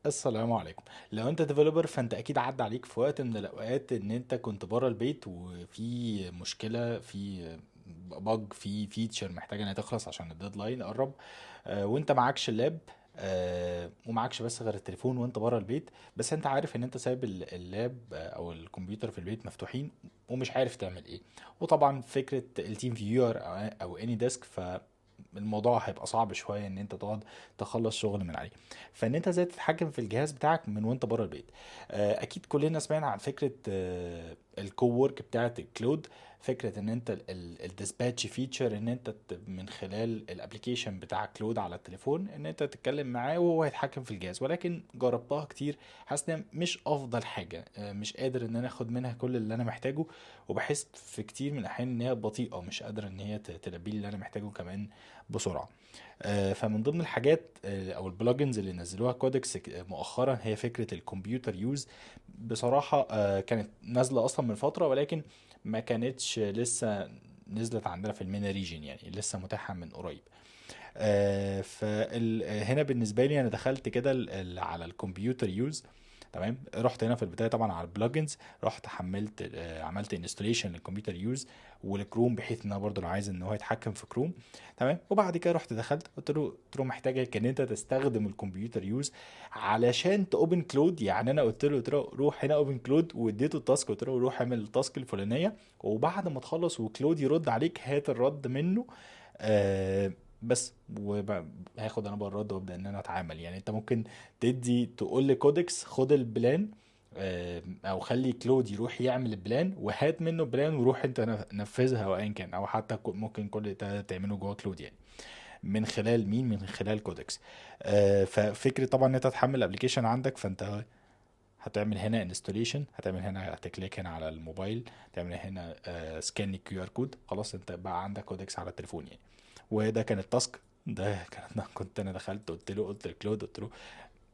السلام عليكم. لو انت ديفلوبر فانت اكيد عدى عليك في وقت من الاوقات ان انت كنت بره البيت وفي مشكله في بج في فيتشر محتاجه انها تخلص عشان الديدلاين قرب. وانت معكش اللاب. ومعكش بس غير التليفون وانت بره البيت. بس انت عارف ان انت سايب اللاب او الكمبيوتر في البيت مفتوحين ومش عارف تعمل ايه. وطبعا فكره التيم فيور او اني ديسك، الموضوع هيبقى صعب شويه ان انت تقعد تخلص شغل من عليه. فان انت ازاي تتحكم في الجهاز بتاعك من وانت بره البيت. اكيد كلنا سمعنا عن فكره الكو ورك بتاعه الكلود. فكره ان انت الديسباتش فيتشر ان انت من خلال الابلكيشن بتاع كلود على التليفون ان انت تتكلم معاه وهو هيتحكم في الجهاز، ولكن جربتها كتير. حاسس انها مش افضل حاجه، مش قادر ان انا اخد منها كل اللي انا محتاجه. وبحس في كتير من الاحيان ان هي بطيئه ومش قادره ان هي تلبي لي اللي انا محتاجه كمان بسرعه. فمن ضمن الحاجات او البلجنز اللي نزلوها كودكس مؤخرا هي فكره الكمبيوتر يوز. بصراحه كانت نازله اصلا من فتره، ولكن ما كانتش لسه نزلت عندنا في المينا ريجن، يعني لسه متاحه من قريب. فهنا بالنسبه لي انا دخلت كده على الكمبيوتر يوز. تمام، رحت هنا في البدايه طبعا على البلجنز، رحت حملت عملت انستوليشن للكمبيوتر يوز والكروم، بحيث ان انا برضو لو عايز ان هو يتحكم في كروم. تمام، وبعد كده رحت دخلت قلت له محتاجك ان انت تستخدم الكمبيوتر يوز علشان تاوبن كلود. يعني انا قلت له روح هنا اوبن كلود، واديته التاسك قلت له روح اعمل التاسك الفلانيه، وبعد ما تخلص وكلود يرد عليك هات الرد منه. آه بس وهاخد انا بقى الرد وابدا ان انا اتعامل. يعني انت ممكن تقول لكودكس خد البلان، او خلي كلود يروح يعمل البلان وهات منه بلان وروح انت نفذها او ايا كان، او حتى ممكن كل ده تعمله جوه كلود يعني. من خلال مين؟ من خلال كودكس. ففكرة طبعا ان انت تحمل الابلكيشن عندك، فانت هتعمل هنا انستوليشن، هتعمل هنا هتكليك هنا على الموبايل، تعمل هنا سكان الكيو ار كود، خلاص انت بقى عندك كودكس على التليفون يعني. وده كان التاسك. ده كان كنت انا دخلت قلت لكلود قلت له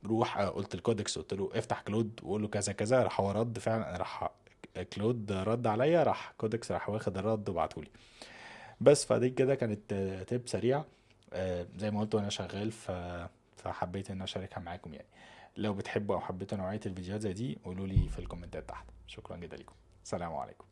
روح، قلت الكودكس قلت له افتح كلود وقول له كذا كذا، راح هو رد فعلا، راح كلود رد عليا، راح كودكس راح واخد الرد وبعته لي. بس فدي كده كانت تيب سريع زي ما قلت وانا شغال. فحبيت ان اشاركها معاكم يعني. لو بتحبوا او حبيتوا نوعية الفيديوهات زي دي قولوا لي في الكومنتات تحت. شكرا جدا لكم. سلام عليكم.